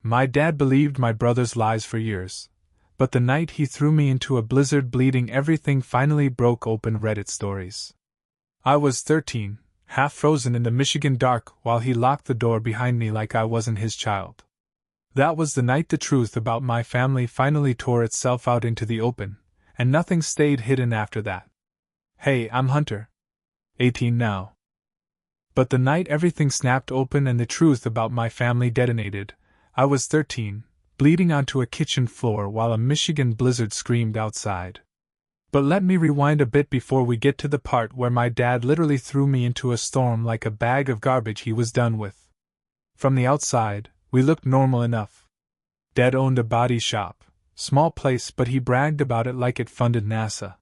My dad believed my brother's lies for years, but the night he threw me into a blizzard bleeding everything finally broke open Reddit stories. I was 13, half frozen in the Michigan dark while he locked the door behind me like I wasn't his child. That was the night the truth about my family finally tore itself out into the open, and nothing stayed hidden after that. Hey, I'm Hunter. 18 now. But the night everything snapped open and the truth about my family detonated, I was 13, bleeding onto a kitchen floor while a Michigan blizzard screamed outside. But let me rewind a bit before we get to the part where my dad literally threw me into a storm like a bag of garbage he was done with. From the outside, we looked normal enough. Dad owned a body shop, small place, but he bragged about it like it funded NASA.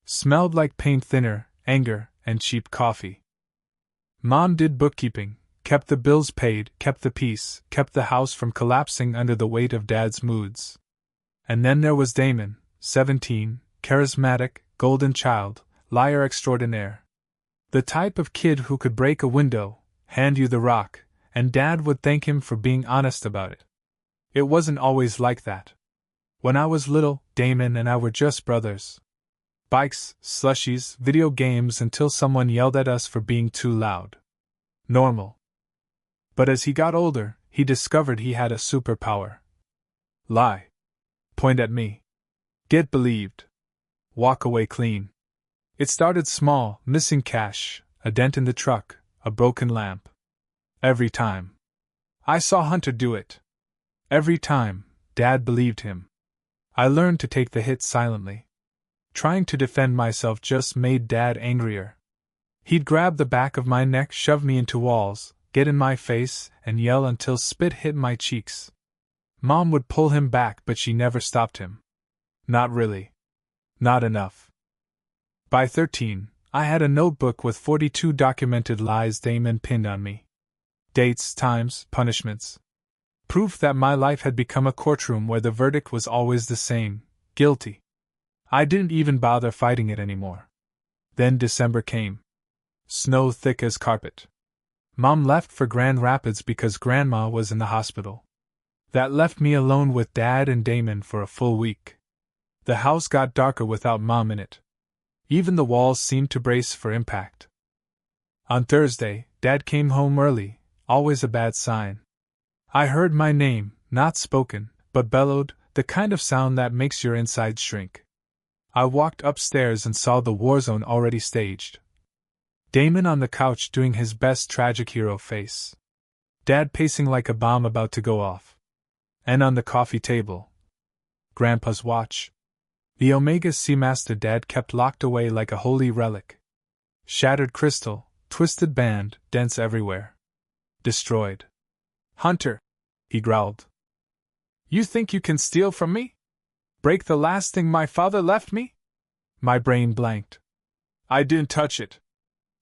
Smelled like paint thinner, anger, and cheap coffee. Mom did bookkeeping, kept the bills paid, kept the peace, kept the house from collapsing under the weight of Dad's moods. And then there was Damon, 17, charismatic, golden child, liar extraordinaire. The type of kid who could break a window, hand you the rock, and Dad would thank him for being honest about it. It wasn't always like that. When I was little, Damon and I were just brothers. Bikes, slushies, video games until someone yelled at us for being too loud. Normal. But as he got older, he discovered he had a superpower. Lie. Point at me. Get believed. Walk away clean. It started small, missing cash, a dent in the truck, a broken lamp. Every time. I saw Hunter do it. Every time, Dad believed him. I learned to take the hit silently. Trying to defend myself just made Dad angrier. He'd grab the back of my neck, shove me into walls, get in my face, and yell until spit hit my cheeks. Mom would pull him back, but she never stopped him. Not really. Not enough. By 13, I had a notebook with 42 documented lies Damon pinned on me. Dates, times, punishments. Proof that my life had become a courtroom where the verdict was always the same: guilty. I didn't even bother fighting it anymore. Then December came. Snow thick as carpet. Mom left for Grand Rapids because Grandma was in the hospital. That left me alone with Dad and Damon for a full week. The house got darker without Mom in it. Even the walls seemed to brace for impact. On Thursday, Dad came home early, always a bad sign. I heard my name, not spoken, but bellowed, the kind of sound that makes your insides shrink. I walked upstairs and saw the war zone already staged. Damon on the couch doing his best tragic hero face. Dad pacing like a bomb about to go off. And on the coffee table, Grandpa's watch. The Omega Seamaster Dad kept locked away like a holy relic. Shattered crystal, twisted band, dents everywhere. Destroyed. Hunter, he growled. You think you can steal from me? Break the last thing my father left me? My brain blanked. I didn't touch it.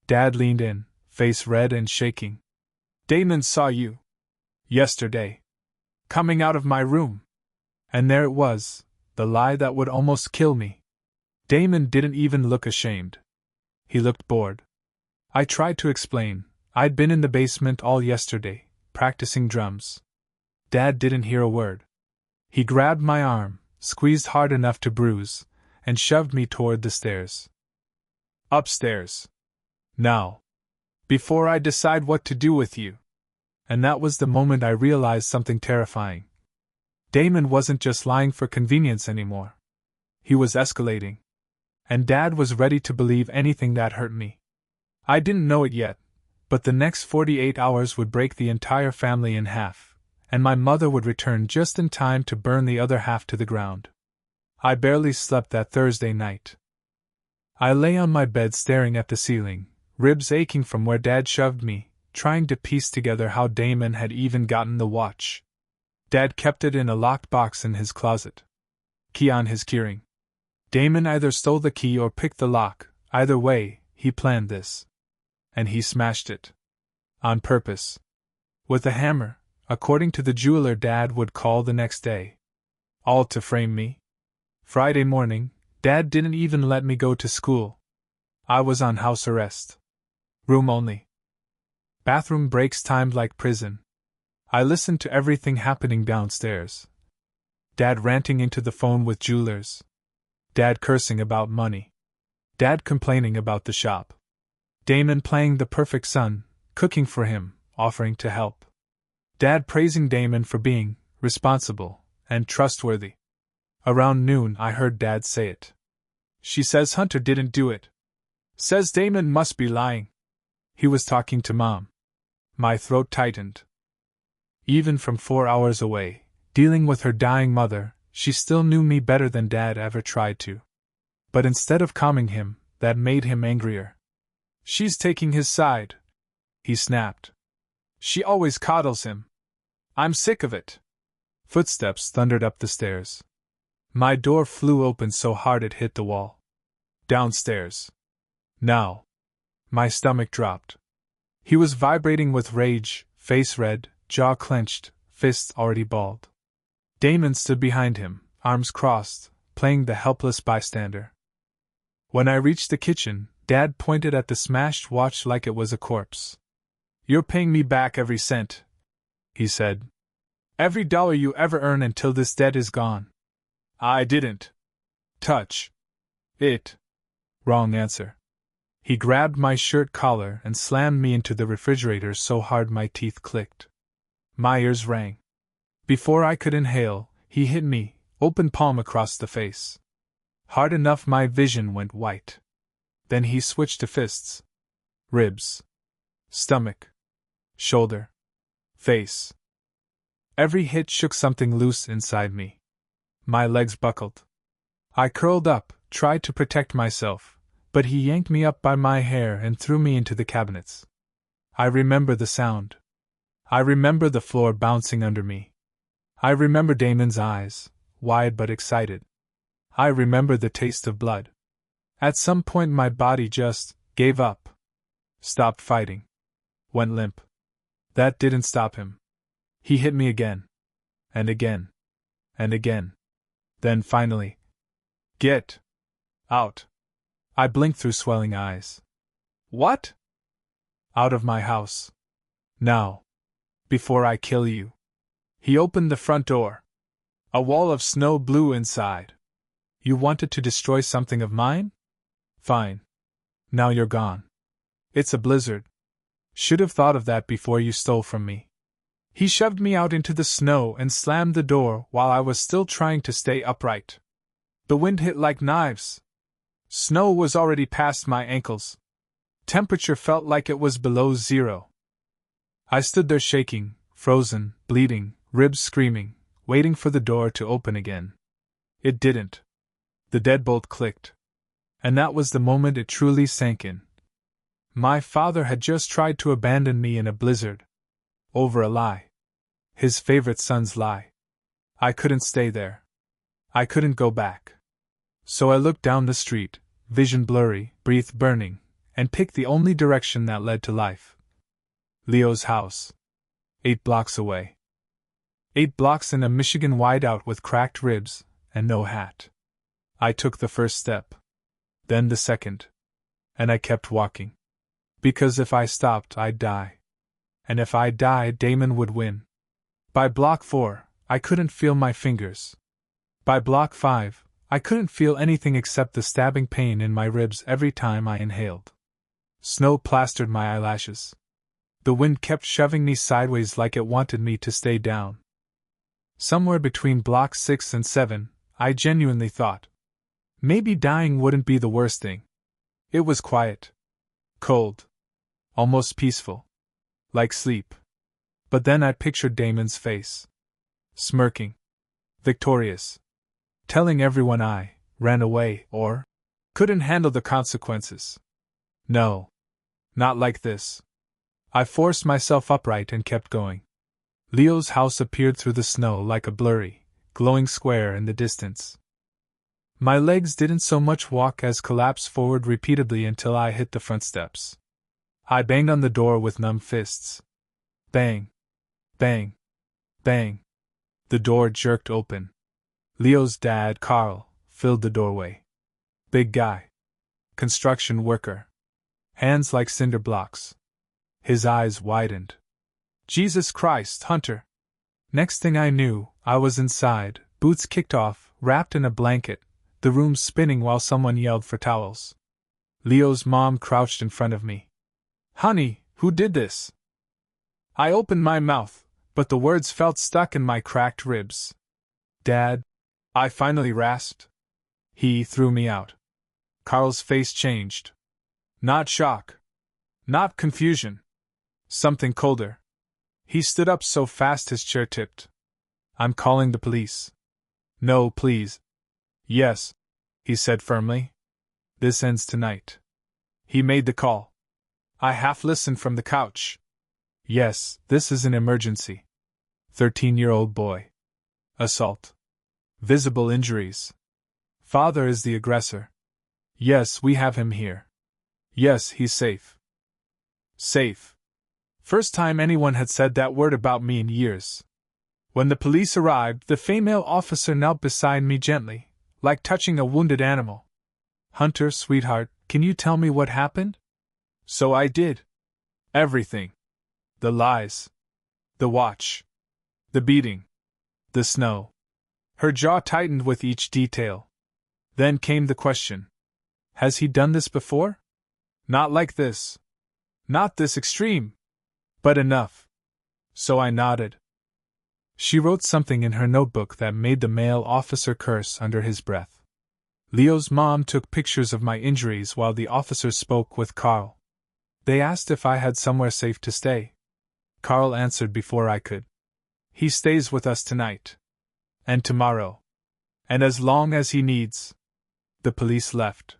Dad leaned in, face red and shaking. Damon saw you. Yesterday. Coming out of my room. And there it was, the lie that would almost kill me. Damon didn't even look ashamed. He looked bored. I tried to explain. I'd been in the basement all yesterday, practicing drums. Dad didn't hear a word. He grabbed my arm, squeezed hard enough to bruise, and shoved me toward the stairs. Upstairs. Now. Before I decide what to do with you. And that was the moment I realized something terrifying. Damon wasn't just lying for convenience anymore. He was escalating. And Dad was ready to believe anything that hurt me. I didn't know it yet, but the next 48 hours would break the entire family in half, and my mother would return just in time to burn the other half to the ground. I barely slept that Thursday night. I lay on my bed staring at the ceiling, ribs aching from where Dad shoved me, trying to piece together how Damon had even gotten the watch. Dad kept it in a locked box in his closet. Key on his keyring. Damon either stole the key or picked the lock. Either way, he planned this. And he smashed it. On purpose. With a hammer, according to the jeweler Dad would call the next day. All to frame me. Friday morning, Dad didn't even let me go to school. I was on house arrest. Room only. Bathroom breaks timed like prison. I listened to everything happening downstairs. Dad ranting into the phone with jewelers. Dad cursing about money. Dad complaining about the shop. Damon playing the perfect son, cooking for him, offering to help. Dad praising Damon for being responsible and trustworthy. Around noon, I heard Dad say it. She says Hunter didn't do it. Says Damon must be lying. He was talking to Mom. My throat tightened. Even from 4 hours away, dealing with her dying mother, she still knew me better than Dad ever tried to. But instead of calming him, that made him angrier. She's taking his side, he snapped. She always coddles him. I'm sick of it. Footsteps thundered up the stairs. My door flew open so hard it hit the wall. Downstairs. Now. My stomach dropped. He was vibrating with rage, face red, jaw clenched, fists already balled. Damon stood behind him, arms crossed, playing the helpless bystander. When I reached the kitchen, Dad pointed at the smashed watch like it was a corpse. You're paying me back every cent, he said. Every dollar you ever earn until this debt is gone. I didn't touch it. Wrong answer. He grabbed my shirt collar and slammed me into the refrigerator so hard my teeth clicked. My ears rang. Before I could inhale, he hit me, open palm across the face. Hard enough my vision went white. Then he switched to fists. Ribs. Stomach. Shoulder. Face. Every hit shook something loose inside me. My legs buckled. I curled up, tried to protect myself, but he yanked me up by my hair and threw me into the cabinets. I remember the sound. I remember the floor bouncing under me. I remember Damon's eyes, wide but excited. I remember the taste of blood. At some point my body just gave up. Stopped fighting. Went limp. That didn't stop him. He hit me again. And again. And again. Then finally. Get out. I blinked through swelling eyes. What? Out of my house. Now. Before I kill you. He opened the front door. A wall of snow blew inside. You wanted to destroy something of mine? Fine. Now you're gone. It's a blizzard. Should have thought of that before you stole from me. He shoved me out into the snow and slammed the door while I was still trying to stay upright. The wind hit like knives. Snow was already past my ankles. Temperature felt like it was below zero. I stood there shaking, frozen, bleeding, ribs screaming, waiting for the door to open again. It didn't. The deadbolt clicked. And that was the moment it truly sank in. My father had just tried to abandon me in a blizzard. Over a lie. His favorite son's lie. I couldn't stay there. I couldn't go back. So I looked down the street, vision blurry, breath burning, and picked the only direction that led to life. Leo's house. 8 blocks away. 8 blocks in a Michigan whiteout with cracked ribs and no hat. I took the first step. Then the second. And I kept walking. Because if I stopped, I'd die. And if I died, Damon would win. By block 4, I couldn't feel my fingers. By block 5, I couldn't feel anything except the stabbing pain in my ribs every time I inhaled. Snow plastered my eyelashes. The wind kept shoving me sideways like it wanted me to stay down. Somewhere between block 6 and 7, I genuinely thought. Maybe dying wouldn't be the worst thing. It was quiet. Cold. Almost peaceful. Like sleep. But then I pictured Damon's face. Smirking. Victorious. Telling everyone I ran away or couldn't handle the consequences. No. Not like this. I forced myself upright and kept going. Leo's house appeared through the snow like a blurry, glowing square in the distance. My legs didn't so much walk as collapse forward repeatedly until I hit the front steps. I banged on the door with numb fists. Bang. Bang. Bang. The door jerked open. Leo's dad, Carl, filled the doorway. Big guy. Construction worker. Hands like cinder blocks. His eyes widened. Jesus Christ, Hunter! Next thing I knew, I was inside, boots kicked off, wrapped in a blanket, the room spinning while someone yelled for towels. Leo's mom crouched in front of me. Honey, who did this? I opened my mouth, but the words felt stuck in my cracked ribs. Dad, I finally rasped. He threw me out. Carl's face changed. Not shock. Not confusion. Something colder. He stood up so fast his chair tipped. I'm calling the police. No, please. Yes, he said firmly. This ends tonight. He made the call. I half listened from the couch. Yes, this is an emergency. 13-year-old boy. Assault. Visible injuries. Father is the aggressor. Yes, we have him here. Yes, he's safe. Safe. First time anyone had said that word about me in years. When the police arrived, the female officer knelt beside me gently, like touching a wounded animal. Hunter, sweetheart, can you tell me what happened? So I did. Everything. The lies. The watch. The beating. The snow. Her jaw tightened with each detail. Then came the question. Has he done this before? Not like this. Not this extreme. But enough. So I nodded. She wrote something in her notebook that made the male officer curse under his breath. Leo's mom took pictures of my injuries while the officers spoke with Carl. They asked if I had somewhere safe to stay. Carl answered before I could. He stays with us tonight. And tomorrow. And as long as he needs. The police left.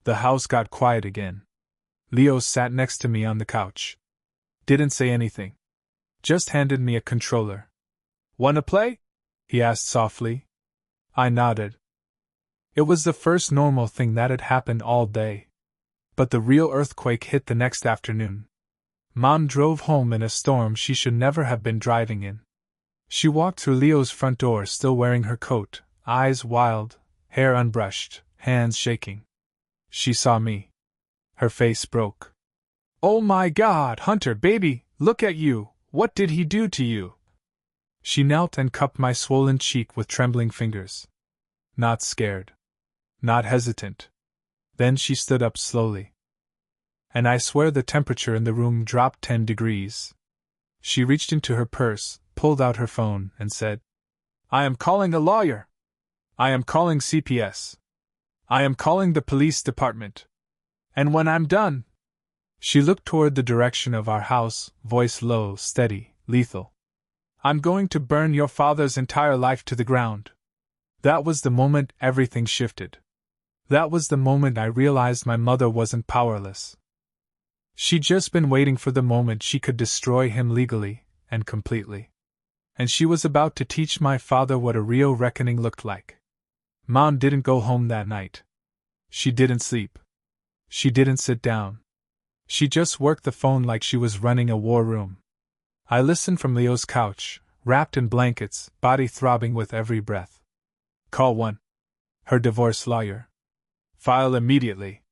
The house got quiet again. Leo sat next to me on the couch. Didn't say anything. Just handed me a controller. Wanna play? He asked softly. I nodded. It was the first normal thing that had happened all day. But the real earthquake hit the next afternoon. Mom drove home in a storm she should never have been driving in. She walked through Leo's front door still wearing her coat, eyes wild, hair unbrushed, hands shaking. She saw me. Her face broke. Oh my God, Hunter, baby, look at you, what did he do to you? She knelt and cupped my swollen cheek with trembling fingers. Not scared. Not hesitant. Then she stood up slowly. And I swear the temperature in the room dropped 10 degrees. She reached into her purse, pulled out her phone, and said, I am calling a lawyer. I am calling CPS. I am calling the police department. And when I'm done... She looked toward the direction of our house, voice low, steady, lethal. I'm going to burn your father's entire life to the ground. That was the moment everything shifted. That was the moment I realized my mother wasn't powerless. She'd just been waiting for the moment she could destroy him legally and completely. And she was about to teach my father what a real reckoning looked like. Mom didn't go home that night. She didn't sleep. She didn't sit down. She just worked the phone like she was running a war room. I listened from Leo's couch, wrapped in blankets, body throbbing with every breath. Call 1. Her divorce lawyer. File immediately.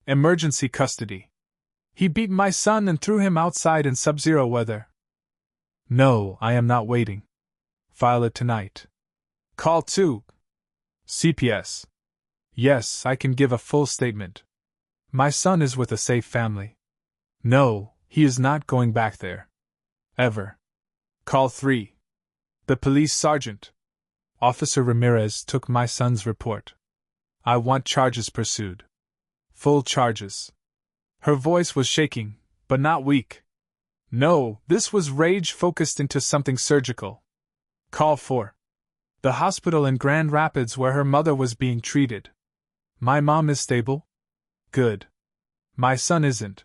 Emergency custody. He beat my son and threw him outside in sub-zero weather. No, I am not waiting. File it tonight. Call 2. CPS. Yes, I can give a full statement. My son is with a safe family. No, he is not going back there. Ever. Call 3. The police sergeant. Officer Ramirez took my son's report. I want charges pursued. Full charges. Her voice was shaking, but not weak. No, this was rage focused into something surgical. Call 4. The hospital in Grand Rapids where her mother was being treated. My mom is stable? Good. My son isn't.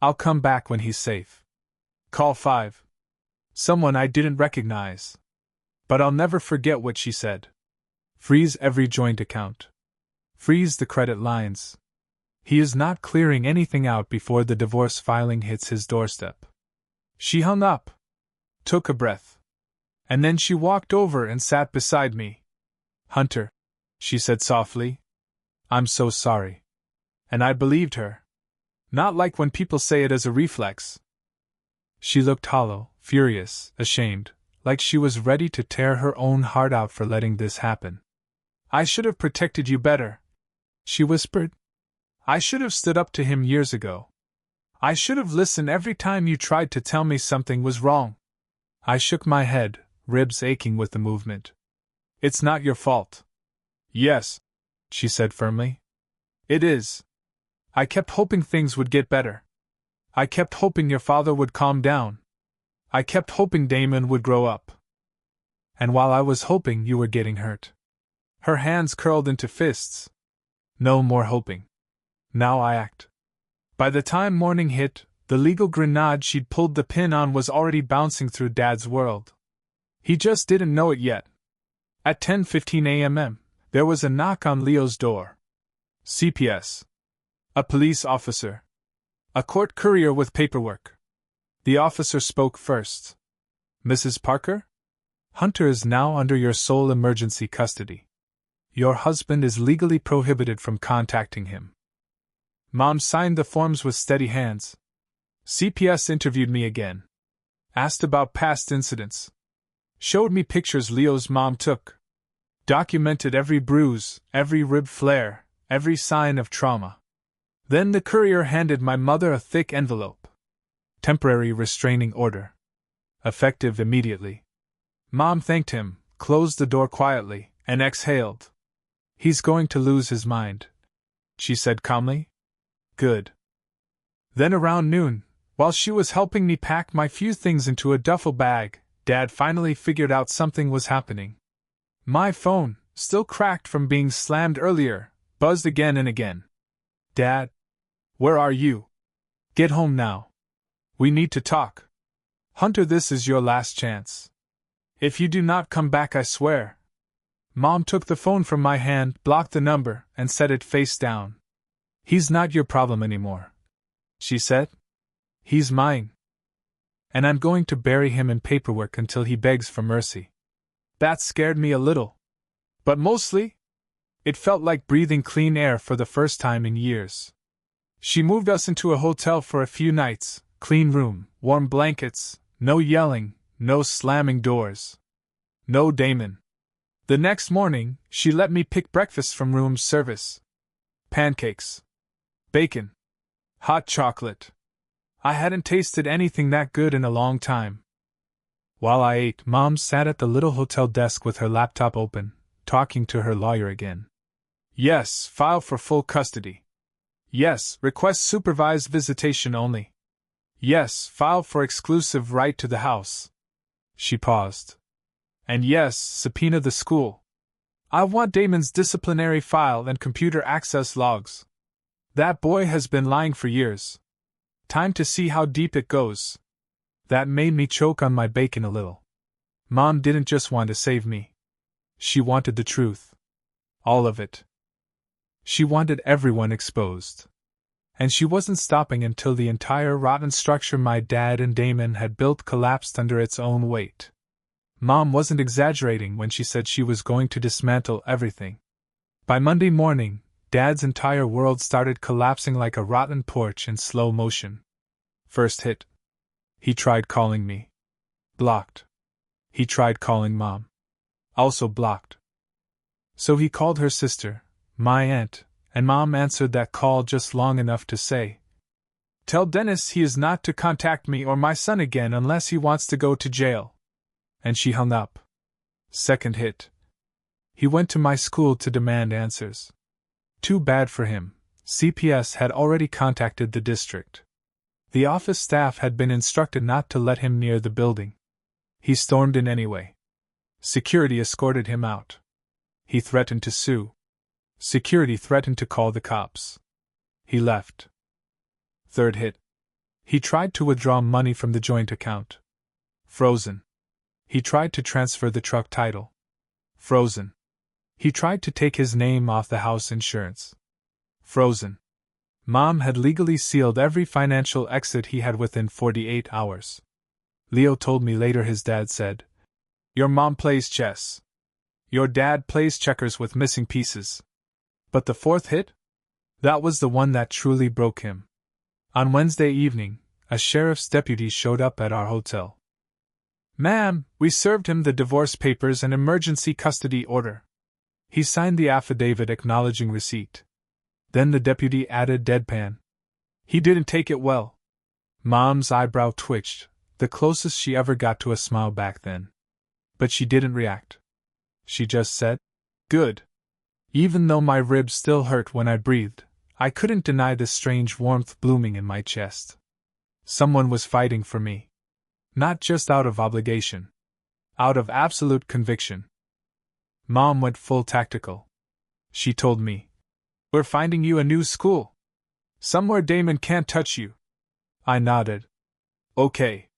I'll come back when he's safe. Call 5. Someone I didn't recognize. But I'll never forget what she said. Freeze every joint account. Freeze the credit lines. He is not clearing anything out before the divorce filing hits his doorstep. She hung up, took a breath, and then she walked over and sat beside me. Hunter, she said softly, I'm so sorry. And I believed her. Not like when people say it as a reflex. She looked hollow, furious, ashamed, like she was ready to tear her own heart out for letting this happen. I should have protected you better, she whispered. I should have stood up to him years ago. I should have listened every time you tried to tell me something was wrong. I shook my head, ribs aching with the movement. It's not your fault. Yes, she said firmly. It is. I kept hoping things would get better. I kept hoping your father would calm down. I kept hoping Damon would grow up. And while I was hoping, you were getting hurt. Her hands curled into fists. No more hoping. Now I act. By the time morning hit, the legal grenade she'd pulled the pin on was already bouncing through Dad's world. He just didn't know it yet. At 10:15 a.m., there was a knock on Leo's door. CPS. A police officer. A court courier with paperwork. The officer spoke first. Mrs. Parker? Hunter is now under your sole emergency custody. Your husband is legally prohibited from contacting him. Mom signed the forms with steady hands. CPS interviewed me again. Asked about past incidents. Showed me pictures Leo's mom took. Documented every bruise, every rib flare, every sign of trauma. Then the courier handed my mother a thick envelope. Temporary restraining order. Effective immediately. Mom thanked him, closed the door quietly, and exhaled. He's going to lose his mind, she said calmly. Good. Then around noon, while she was helping me pack my few things into a duffel bag, Dad finally figured out something was happening. My phone, still cracked from being slammed earlier, buzzed again and again. Dad? Where are you? Get home now. We need to talk. Hunter, this is your last chance. If you do not come back, I swear. Mom took the phone from my hand, blocked the number, and set it face down. He's not your problem anymore, she said. He's mine. And I'm going to bury him in paperwork until he begs for mercy. That scared me a little. But mostly, it felt like breathing clean air for the first time in years. She moved us into a hotel for a few nights, clean room, warm blankets, no yelling, no slamming doors. No Damon. The next morning, she let me pick breakfast from room service. Pancakes. Bacon. Hot chocolate. I hadn't tasted anything that good in a long time. While I ate, Mom sat at the little hotel desk with her laptop open, talking to her lawyer again. Yes, file for full custody. Yes, request supervised visitation only. Yes, file for exclusive right to the house. She paused. And yes, subpoena the school. I want Damon's disciplinary file and computer access logs. That boy has been lying for years. Time to see how deep it goes. That made me choke on my bacon a little. Mom didn't just want to save me. She wanted the truth. All of it. She wanted everyone exposed. And she wasn't stopping until the entire rotten structure my dad and Damon had built collapsed under its own weight. Mom wasn't exaggerating when she said she was going to dismantle everything. By Monday morning, Dad's entire world started collapsing like a rotten porch in slow motion. First hit. He tried calling me. Blocked. He tried calling Mom. Also blocked. So he called her sister, my aunt, and Mom answered that call just long enough to say, "Tell Dennis he is not to contact me or my son again unless he wants to go to jail." And she hung up. Second hit. He went to my school to demand answers. Too bad for him. CPS had already contacted the district. The office staff had been instructed not to let him near the building. He stormed in anyway. Security escorted him out. He threatened to sue. Security threatened to call the cops. He left. Third hit. He tried to withdraw money from the joint account. Frozen. He tried to transfer the truck title. Frozen. He tried to take his name off the house insurance. Frozen. Mom had legally sealed every financial exit he had within 48 hours. Leo told me later his dad said, "Your mom plays chess. Your dad plays checkers with missing pieces." But the fourth hit? That was the one that truly broke him. On Wednesday evening, a sheriff's deputy showed up at our hotel. "Ma'am, we served him the divorce papers and emergency custody order." He signed the affidavit acknowledging receipt. Then the deputy added deadpan, "He didn't take it well." Mom's eyebrow twitched, the closest she ever got to a smile back then. But she didn't react. She just said, "Good." Even though my ribs still hurt when I breathed, I couldn't deny the strange warmth blooming in my chest. Someone was fighting for me. Not just out of obligation. Out of absolute conviction. Mom went full tactical. She told me, "We're finding you a new school. Somewhere Damon can't touch you." I nodded. "Okay.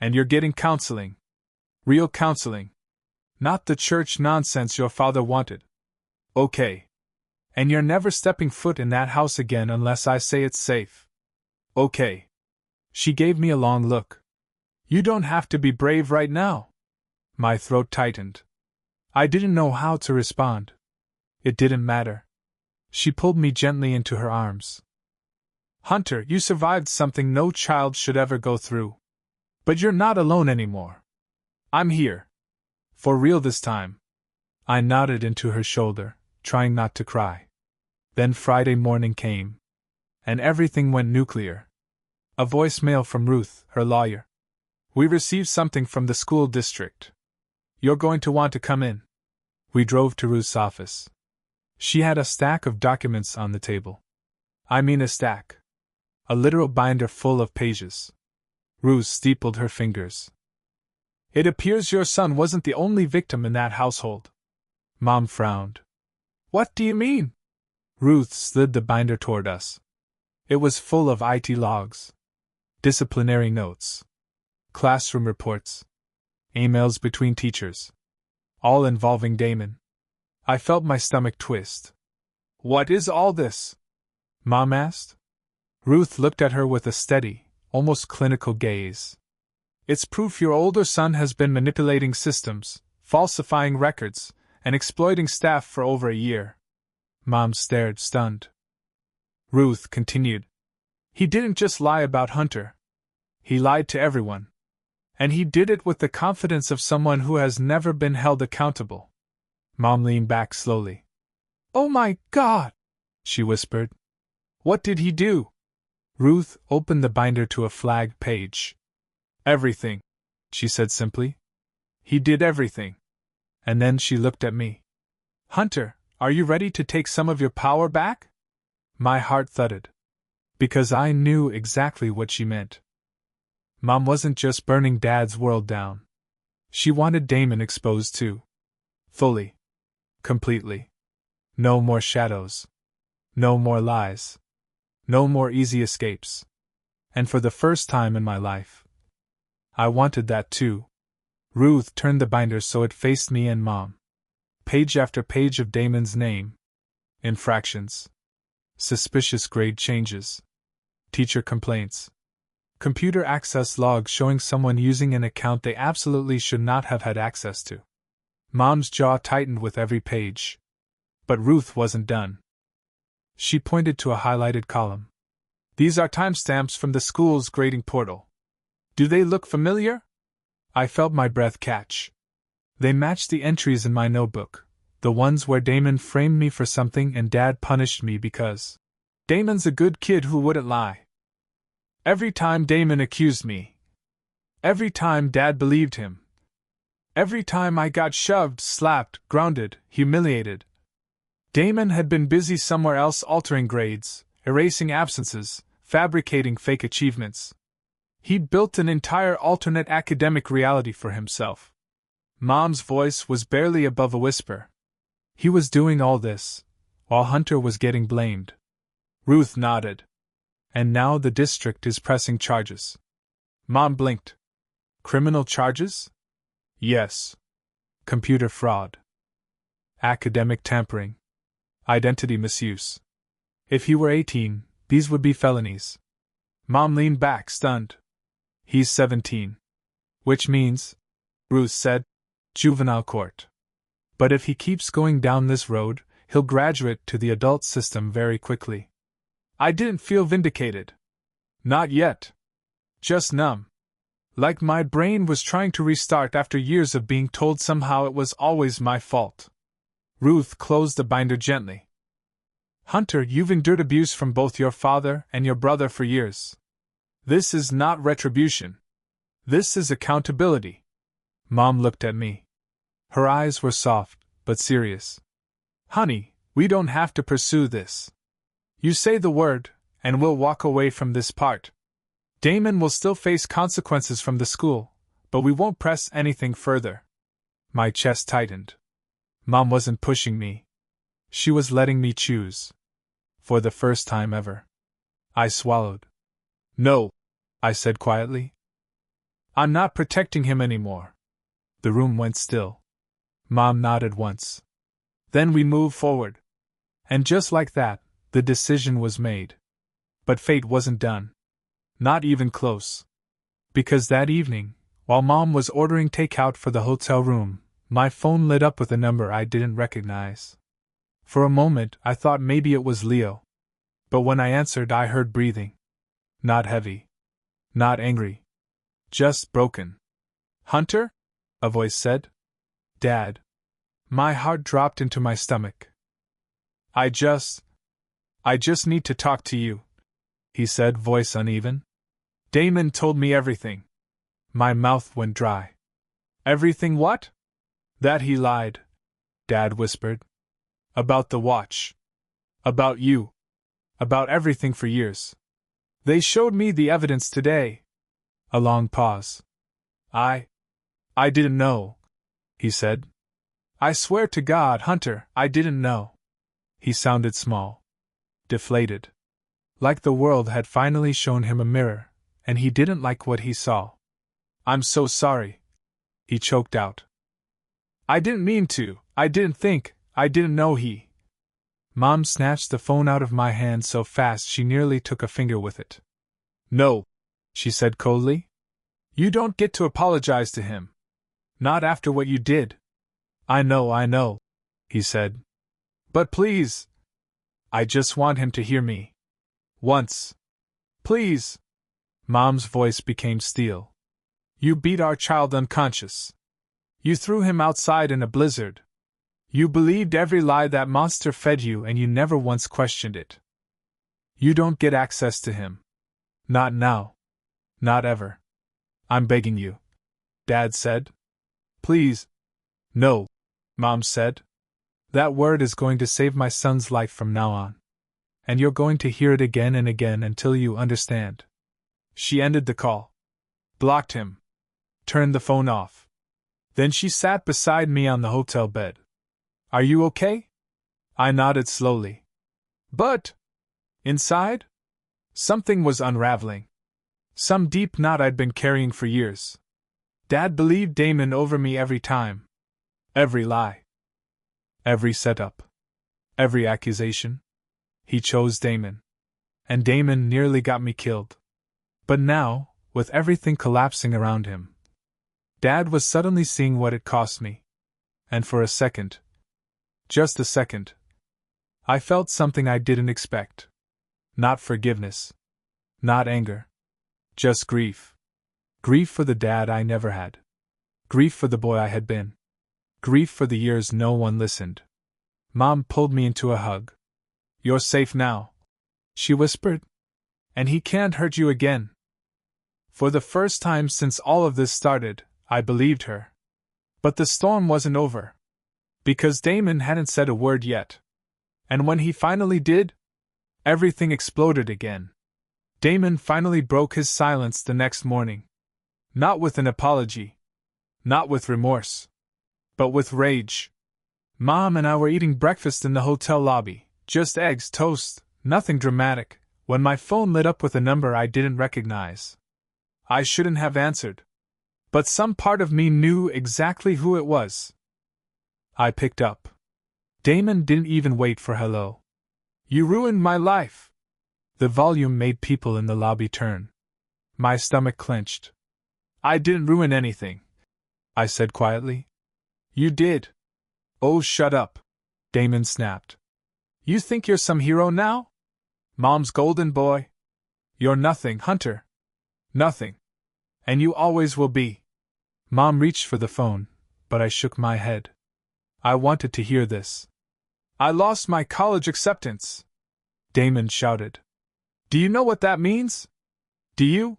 And you're getting counseling. Real counseling. Not the church nonsense your father wanted. Okay. And you're never stepping foot in that house again unless I say it's safe. Okay." She gave me a long look. "You don't have to be brave right now." My throat tightened. I didn't know how to respond. It didn't matter. She pulled me gently into her arms. "Hunter, you survived something no child should ever go through. But you're not alone anymore. I'm here. For real this time." I nodded into her shoulder, trying not to cry. Then Friday morning came. And everything went nuclear. A voicemail from Ruth, her lawyer. "We received something from the school district. You're going to want to come in." We drove to Ruth's office. She had a stack of documents on the table. I mean a stack. A literal binder full of pages. Ruth steepled her fingers. "It appears your son wasn't the only victim in that household." Mom frowned. "What do you mean?" Ruth slid the binder toward us. It was full of IT logs. Disciplinary notes. Classroom reports. Emails between teachers. All involving Damon. I felt my stomach twist. "What is all this?" Mom asked. Ruth looked at her with a steady, almost clinical gaze. "It's proof your older son has been manipulating systems, falsifying records, and exploiting staff for over a year." Mom stared, stunned. Ruth continued. "He didn't just lie about Hunter. He lied to everyone. And he did it with the confidence of someone who has never been held accountable." Mom leaned back slowly. "Oh my God!" she whispered. "What did he do?" Ruth opened the binder to a flag page. "Everything," she said simply. "He did everything." And then she looked at me. "Hunter, are you ready to take some of your power back?" My heart thudded. Because I knew exactly what she meant. Mom wasn't just burning Dad's world down. She wanted Damon exposed too. Fully. Completely. No more shadows. No more lies. No more easy escapes. And for the first time in my life, I wanted that too. Ruth turned the binder so it faced me and Mom. Page after page of Damon's name. Infractions. Suspicious grade changes. Teacher complaints. Computer access logs showing someone using an account they absolutely should not have had access to. Mom's jaw tightened with every page. But Ruth wasn't done. She pointed to a highlighted column. "These are timestamps from the school's grading portal. Do they look familiar?" I felt my breath catch. They matched the entries in my notebook, the ones where Damon framed me for something and Dad punished me because. Damon's a good kid who wouldn't lie. Every time Damon accused me. Every time Dad believed him. Every time I got shoved, slapped, grounded, humiliated. Damon had been busy somewhere else altering grades, erasing absences, fabricating fake achievements. He'd built an entire alternate academic reality for himself. Mom's voice was barely above a whisper. He was doing all this, while Hunter was getting blamed. Ruth nodded. And now the district is pressing charges. Mom blinked. Criminal charges? Yes. Computer fraud. Academic tampering. Identity misuse. If he were 18, these would be felonies. Mom leaned back, stunned. He's 17. Which means, Ruth said, juvenile court. But if he keeps going down this road, he'll graduate to the adult system very quickly. I didn't feel vindicated. Not yet. Just numb. Like my brain was trying to restart after years of being told somehow it was always my fault. Ruth closed the binder gently. Hunter, you've endured abuse from both your father and your brother for years. This is not retribution. This is accountability. Mom looked at me. Her eyes were soft, but serious. Honey, we don't have to pursue this. You say the word, and we'll walk away from this part. Damon will still face consequences from the school, but we won't press anything further. My chest tightened. Mom wasn't pushing me. She was letting me choose. For the first time ever. I swallowed. No, I said quietly. I'm not protecting him anymore. The room went still. Mom nodded once. Then we moved forward. And just like that, the decision was made. But fate wasn't done. Not even close. Because that evening, while Mom was ordering takeout for the hotel room, my phone lit up with a number I didn't recognize. For a moment, I thought maybe it was Leo. But when I answered, I heard breathing. Not heavy. Not angry. Just broken. Hunter? A voice said. Dad. My heart dropped into my stomach. I just need to talk to you, he said, voice uneven. Damon told me everything. My mouth went dry. Everything what? That he lied, Dad whispered. About the watch. About you. About everything for years. They showed me the evidence today. A long pause. I didn't know, he said. I swear to God, Hunter, I didn't know. He sounded small. Deflated. Like the world had finally shown him a mirror, and he didn't like what he saw. I'm so sorry, he choked out. I didn't mean to, I didn't think, I didn't know he. Mom snatched the phone out of my hand so fast she nearly took a finger with it. No, she said coldly. You don't get to apologize to him. Not after what you did. I know, he said. But please. I just want him to hear me. Once. Please. Mom's voice became steel. You beat our child unconscious. You threw him outside in a blizzard. You believed every lie that monster fed you and you never once questioned it. You don't get access to him. Not now. Not ever. I'm begging you. Dad said. Please. No, Mom said. That word is going to save my son's life from now on. And you're going to hear it again and again until you understand. She ended the call. Blocked him. Turned the phone off. Then she sat beside me on the hotel bed. Are you okay? I nodded slowly. But inside? Something was unraveling. Some deep knot I'd been carrying for years. Dad believed Damon over me every time. Every lie. Every setup. Every accusation. He chose Damon. And Damon nearly got me killed. But now, with everything collapsing around him, Dad was suddenly seeing what it cost me. And for a second, just a second, I felt something I didn't expect. Not forgiveness. Not anger. Just grief. Grief for the dad I never had. Grief for the boy I had been. Grief for the years no one listened. Mom pulled me into a hug. You're safe now, she whispered. And he can't hurt you again. For the first time since all of this started, I believed her. But the storm wasn't over. Because Damon hadn't said a word yet. And when he finally did, everything exploded again. Damon finally broke his silence the next morning. Not with an apology. Not with remorse. But with rage. Mom and I were eating breakfast in the hotel lobby, just eggs, toast, nothing dramatic, when my phone lit up with a number I didn't recognize. I shouldn't have answered. But some part of me knew exactly who it was. I picked up. Damon didn't even wait for hello. You ruined my life. The volume made people in the lobby turn. My stomach clenched. I didn't ruin anything, I said quietly. You did. Oh, shut up, Damon snapped. You think you're some hero now? Mom's golden boy? You're nothing, Hunter. Nothing. And you always will be. Mom reached for the phone, but I shook my head. I wanted to hear this. I lost my college acceptance, Damon shouted. Do you know what that means? Do you?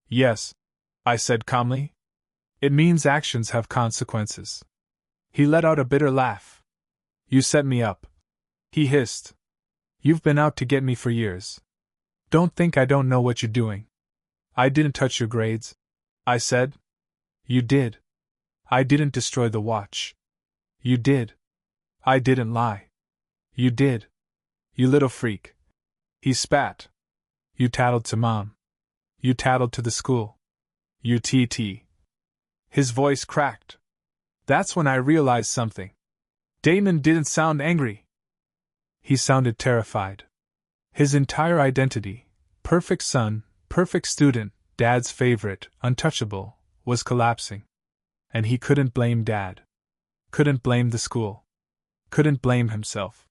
Yes, I said calmly. It means actions have consequences. He let out a bitter laugh. You set me up, he hissed. You've been out to get me for years. Don't think I don't know what you're doing. I didn't touch your grades, I said. You did. I didn't destroy the watch. You did. I didn't lie. You did. You little freak. He spat. You tattled to Mom. You tattled to the school. You TT. His voice cracked. That's when I realized something. Damon didn't sound angry. He sounded terrified. His entire identity, perfect son, perfect student, Dad's favorite, untouchable, was collapsing. And he couldn't blame Dad. Couldn't blame the school. Couldn't blame himself.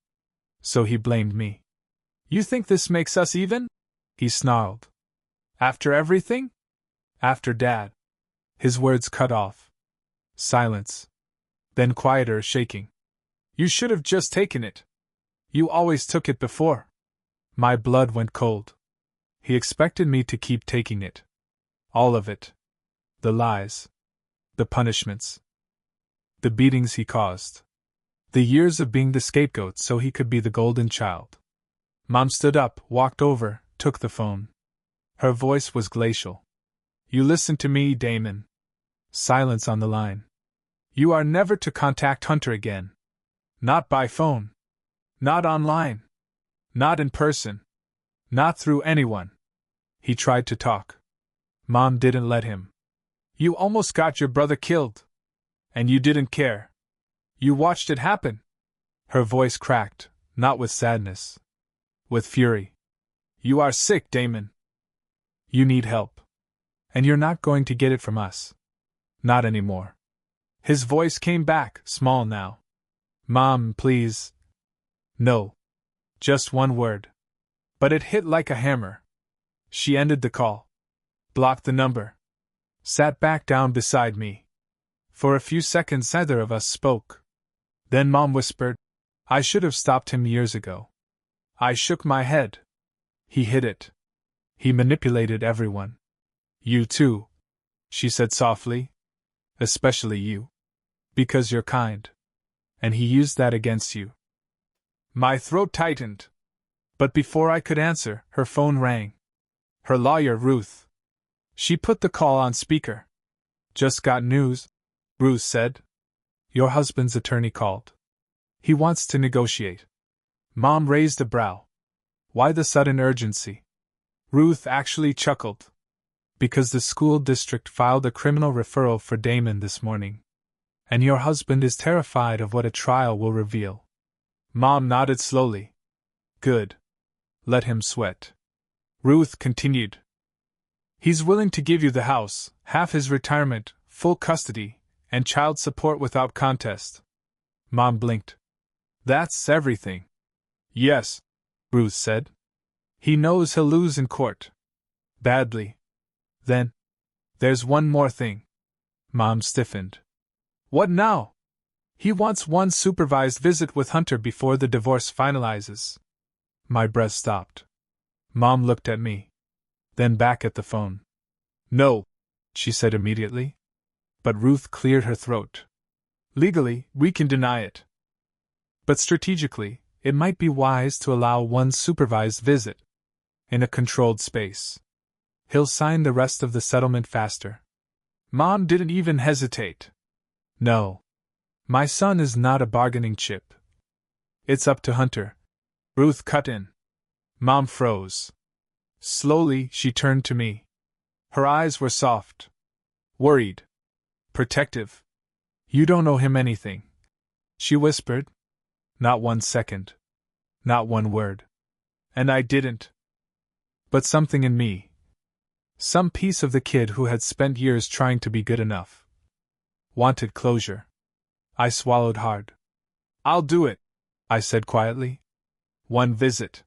So he blamed me. You think this makes us even? He snarled. After everything? After Dad. His words cut off. Silence. Then quieter shaking. You should have just taken it. You always took it before. My blood went cold. He expected me to keep taking it. All of it. The lies. The punishments. The beatings he caused. The years of being the scapegoat so he could be the golden child. Mom stood up, walked over, took the phone. Her voice was glacial. You listen to me, Damon. Silence on the line. You are never to contact Hunter again. Not by phone. Not online. Not in person. Not through anyone. He tried to talk. Mom didn't let him. You almost got your brother killed. And you didn't care. You watched it happen. Her voice cracked, not with sadness. With fury. You are sick, Damon. You need help. And you're not going to get it from us. Not anymore. His voice came back, small now. Mom, please. No. Just one word. But it hit like a hammer. She ended the call. Blocked the number. Sat back down beside me. For a few seconds neither of us spoke. Then Mom whispered, I should have stopped him years ago. I shook my head. He hid it. He manipulated everyone. You too, she said softly. Especially you. Because you're kind. And he used that against you. My throat tightened. But before I could answer, her phone rang. Her lawyer, Ruth. She put the call on speaker. Just got news, Ruth said. Your husband's attorney called. He wants to negotiate. Mom raised a brow. Why the sudden urgency? Ruth actually chuckled. Because the school district filed a criminal referral for Damon this morning. And your husband is terrified of what a trial will reveal. Mom nodded slowly. Good. Let him sweat. Ruth continued. He's willing to give you the house, half his retirement, full custody, and child support without contest. Mom blinked. That's everything. Yes, Ruth said. He knows he'll lose in court. Badly. Then, there's one more thing. Mom stiffened. What now? He wants one supervised visit with Hunter before the divorce finalizes. My breath stopped. Mom looked at me. Then back at the phone. No, she said immediately. But Ruth cleared her throat. Legally, we can deny it. But strategically, it might be wise to allow one supervised visit. In a controlled space. He'll sign the rest of the settlement faster. Mom didn't even hesitate. No. My son is not a bargaining chip. It's up to Hunter. Ruth cut in. Mom froze. Slowly, she turned to me. Her eyes were soft. Worried. Protective. You don't owe him anything. She whispered. Not 1 second. Not one word. And I didn't. But something in me. Some piece of the kid who had spent years trying to be good enough. Wanted closure. I swallowed hard. I'll do it, I said quietly. One visit.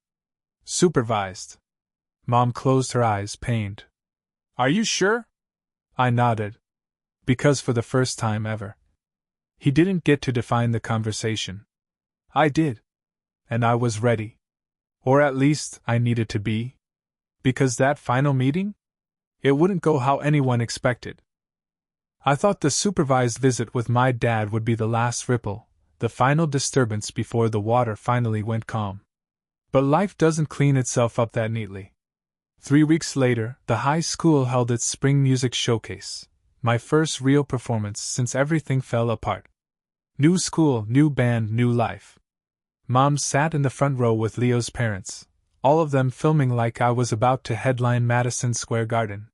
Supervised. Mom closed her eyes, pained. Are you sure? I nodded. Because for the first time ever, he didn't get to define the conversation. I did. And I was ready. Or at least, I needed to be. Because that final meeting? It wouldn't go how anyone expected. I thought the supervised visit with my dad would be the last ripple, the final disturbance before the water finally went calm. But life doesn't clean itself up that neatly. 3 weeks later, the high school held its spring music showcase, my first real performance since everything fell apart. New school, new band, new life. Mom sat in the front row with Leo's parents, all of them filming like I was about to headline Madison Square Garden.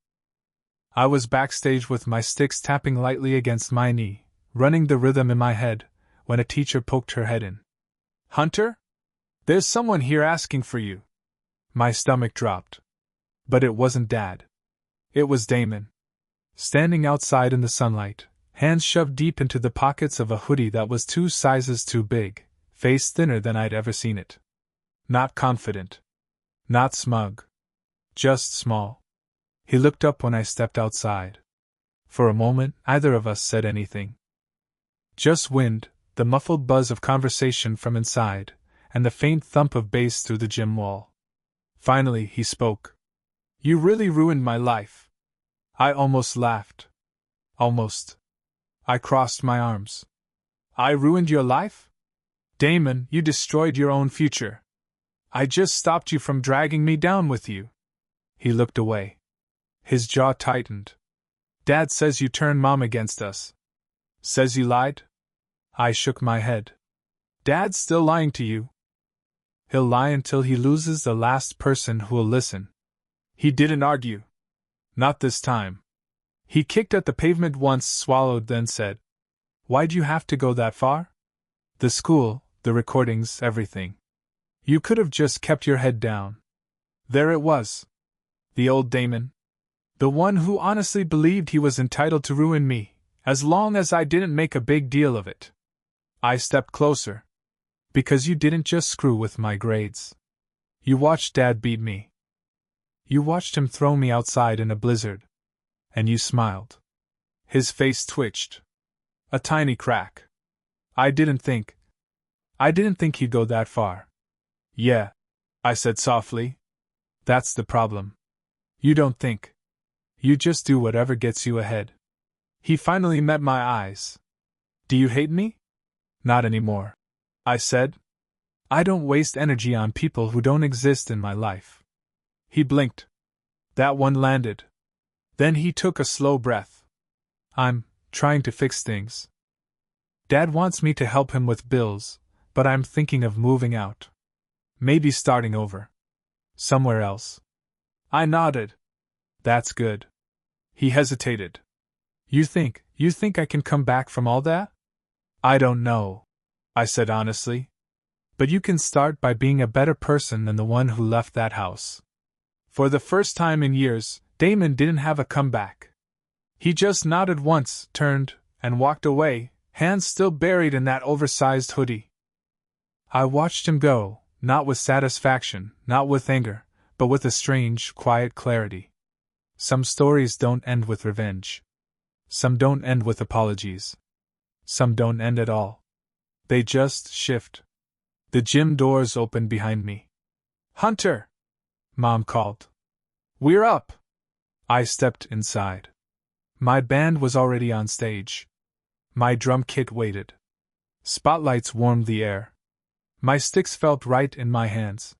I was backstage with my sticks tapping lightly against my knee, running the rhythm in my head, when a teacher poked her head in. "Hunter? There's someone here asking for you." My stomach dropped. But it wasn't Dad. It was Damon. Standing outside in the sunlight, hands shoved deep into the pockets of a hoodie that was 2 sizes too big, face thinner than I'd ever seen it. Not confident. Not smug. Just small. He looked up when I stepped outside. For a moment, neither of us said anything. Just wind, the muffled buzz of conversation from inside, and the faint thump of bass through the gym wall. Finally, he spoke. "You really ruined my life." I almost laughed. Almost. I crossed my arms. "I ruined your life? Damon, you destroyed your own future. I just stopped you from dragging me down with you." He looked away. His jaw tightened. "Dad says you turned Mom against us. Says you lied?" I shook my head. "Dad's still lying to you." "He'll lie until he loses the last person who'll listen." He didn't argue. Not this time. He kicked at the pavement once, swallowed, then said, "Why'd you have to go that far? The school, the recordings, everything. You could have just kept your head down." There it was. The old Damon. The one who honestly believed he was entitled to ruin me, as long as I didn't make a big deal of it. I stepped closer. "Because you didn't just screw with my grades. You watched Dad beat me. You watched him throw me outside in a blizzard. And you smiled." His face twitched. A tiny crack. I didn't think he'd go that far." "Yeah," I said softly. "That's the problem. You don't think. You just do whatever gets you ahead." He finally met my eyes. "Do you hate me?" "Not anymore," I said. "I don't waste energy on people who don't exist in my life." He blinked. That one landed. Then he took a slow breath. "I'm trying to fix things. Dad wants me to help him with bills, but I'm thinking of moving out. Maybe starting over. Somewhere else." I nodded. "That's good." He hesitated. You think I can come back from all that?" "I don't know," I said honestly. "But you can start by being a better person than the one who left that house." For the first time in years, Damon didn't have a comeback. He just nodded once, turned, and walked away, hands still buried in that oversized hoodie. I watched him go, not with satisfaction, not with anger, but with a strange, quiet clarity. Some stories don't end with revenge. Some don't end with apologies. Some don't end at all. They just shift. The gym doors opened behind me. "Hunter!" Mom called. "We're up!" I stepped inside. My band was already on stage. My drum kit waited. Spotlights warmed the air. My sticks felt right in my hands.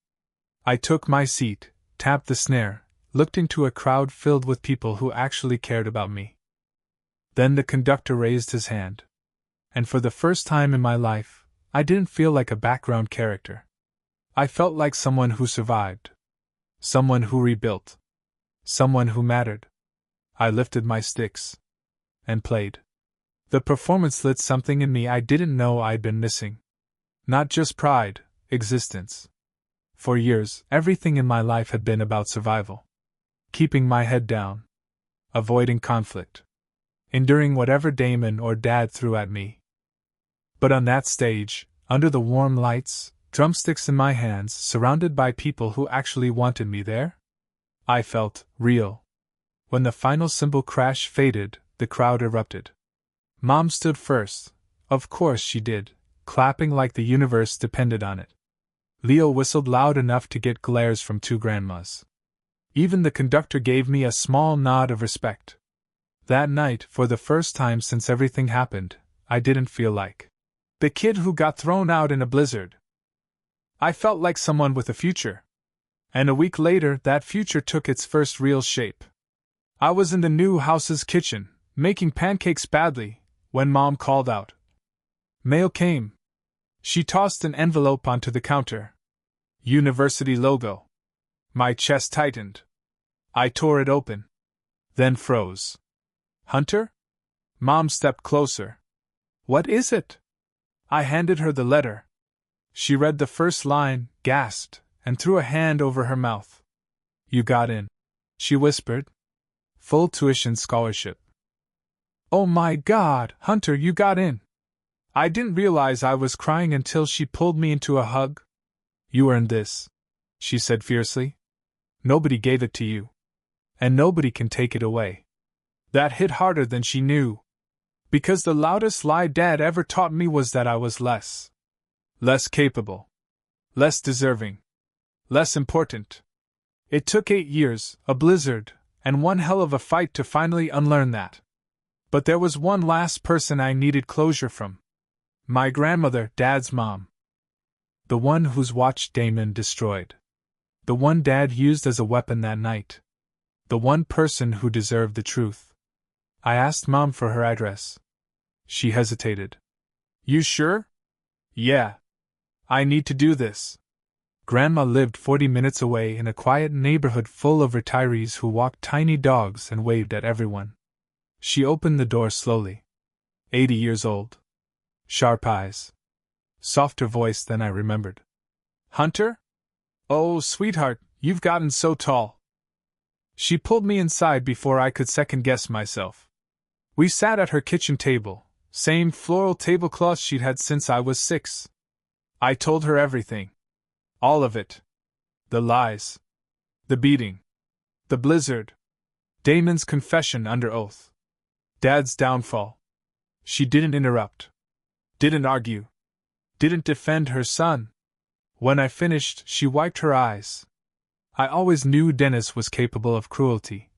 I took my seat, tapped the snare, looked into a crowd filled with people who actually cared about me. Then the conductor raised his hand. And for the first time in my life, I didn't feel like a background character. I felt like someone who survived. Someone who rebuilt. Someone who mattered. I lifted my sticks. And played. The performance lit something in me I didn't know I'd been missing. Not just pride, existence. For years, everything in my life had been about survival. Keeping my head down. Avoiding conflict. Enduring whatever Damon or Dad threw at me. But on that stage, under the warm lights, drumsticks in my hands, surrounded by people who actually wanted me there, I felt real. When the final cymbal crash faded, the crowd erupted. Mom stood first. Of course she did, clapping like the universe depended on it. Leo whistled loud enough to get glares from two grandmas. Even the conductor gave me a small nod of respect. That night, for the first time since everything happened, I didn't feel like the kid who got thrown out in a blizzard. I felt like someone with a future. And a week later, that future took its first real shape. I was in the new house's kitchen, making pancakes badly, when Mom called out. Mail came. She tossed an envelope onto the counter. University logo. My chest tightened. I tore it open. Then froze. Hunter? Mom stepped closer. What is it? I handed her the letter. She read the first line, gasped, and threw a hand over her mouth. You got in, she whispered. Full tuition scholarship. Oh my God, Hunter, you got in. I didn't realize I was crying until she pulled me into a hug. You earned this, she said fiercely. Nobody gave it to you. And nobody can take it away. That hit harder than she knew. Because the loudest lie Dad ever taught me was that I was less capable, less deserving, less important. It took 8 years, a blizzard, and one hell of a fight to finally unlearn that. But there was one last person I needed closure from. My grandmother, Dad's mom. The one whose watch Damon destroyed. The one Dad used as a weapon that night. The one person who deserved the truth. I asked Mom for her address. She hesitated. You sure? Yeah. I need to do this. Grandma lived 40 minutes away in a quiet neighborhood full of retirees who walked tiny dogs and waved at everyone. She opened the door slowly. 80 years old. Sharp eyes. Softer voice than I remembered. Hunter? Oh, sweetheart, you've gotten so tall. She pulled me inside before I could second-guess myself. We sat at her kitchen table, same floral tablecloth she'd had since I was 6. I told her everything. All of it. The lies. The beating. The blizzard. Damon's confession under oath. Dad's downfall. She didn't interrupt. Didn't argue. Didn't defend her son. When I finished, she wiped her eyes. I always knew Dennis was capable of cruelty,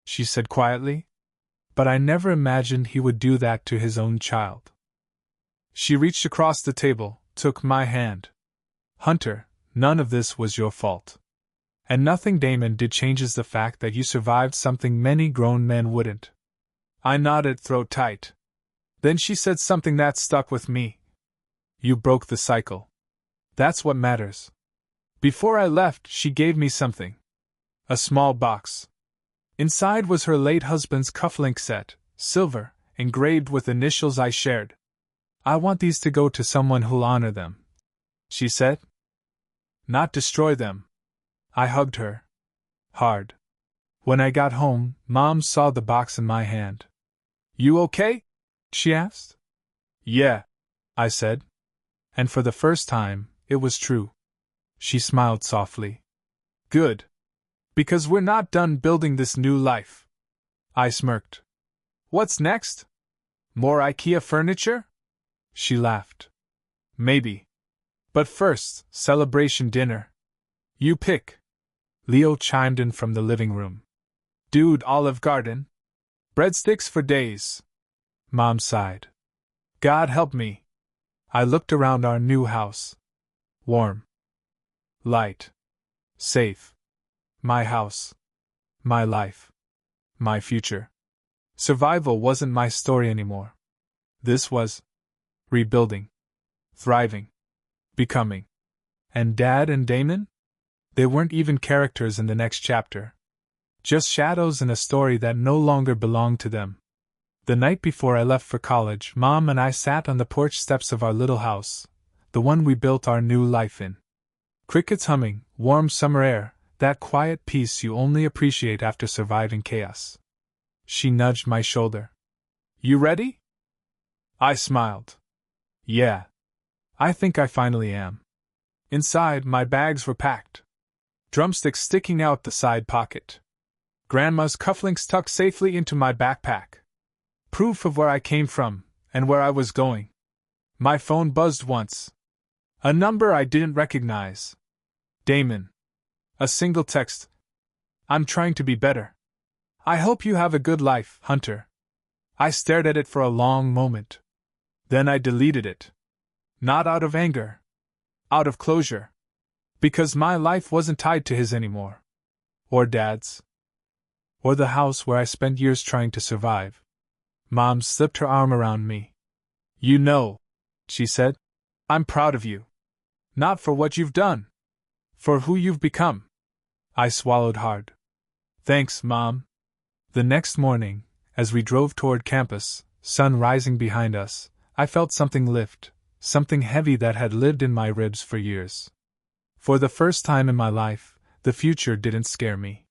she said quietly, but I never imagined he would do that to his own child. She reached across the table, took my hand. Hunter, none of this was your fault. And nothing Damon did changes the fact that you survived something many grown men wouldn't. I nodded, throat tight. Then she said something that stuck with me. You broke the cycle. That's what matters. Before I left, she gave me something. A small box. Inside was her late husband's cufflink set, silver, engraved with initials I shared. I want these to go to someone who'll honor them, she said. Not destroy them. I hugged her. Hard. When I got home, Mom saw the box in my hand. You okay? She asked. Yeah, I said. And for the first time, it was true. She smiled softly. Good. Because we're not done building this new life. I smirked. What's next? More IKEA furniture? She laughed. Maybe. But first, celebration dinner. You pick. Leo chimed in from the living room. Dude, Olive Garden. Breadsticks for days. Mom sighed. God help me. I looked around our new house. Warm. Light. Safe. My house. My life. My future. Survival wasn't my story anymore. This was rebuilding. Thriving. Becoming. And Dad and Damon? They weren't even characters in the next chapter. Just shadows in a story that no longer belonged to them. The night before I left for college, Mom and I sat on the porch steps of our little house, the one we built our new life in. Crickets humming, warm summer air, that quiet peace you only appreciate after surviving chaos. She nudged my shoulder. You ready? I smiled. Yeah. I think I finally am. Inside, my bags were packed. Drumsticks sticking out the side pocket. Grandma's cufflinks tucked safely into my backpack. Proof of where I came from, and where I was going. My phone buzzed once. A number I didn't recognize. Damon. A single text. I'm trying to be better. I hope you have a good life, Hunter. I stared at it for a long moment. Then I deleted it. Not out of anger. Out of closure. Because my life wasn't tied to his anymore. Or Dad's. Or the house where I spent years trying to survive. Mom slipped her arm around me. You know, she said, I'm proud of you. Not for what you've done. For who you've become. I swallowed hard. Thanks, Mom. The next morning, as we drove toward campus, sun rising behind us, I felt something lift, something heavy that had lived in my ribs for years. For the first time in my life, the future didn't scare me.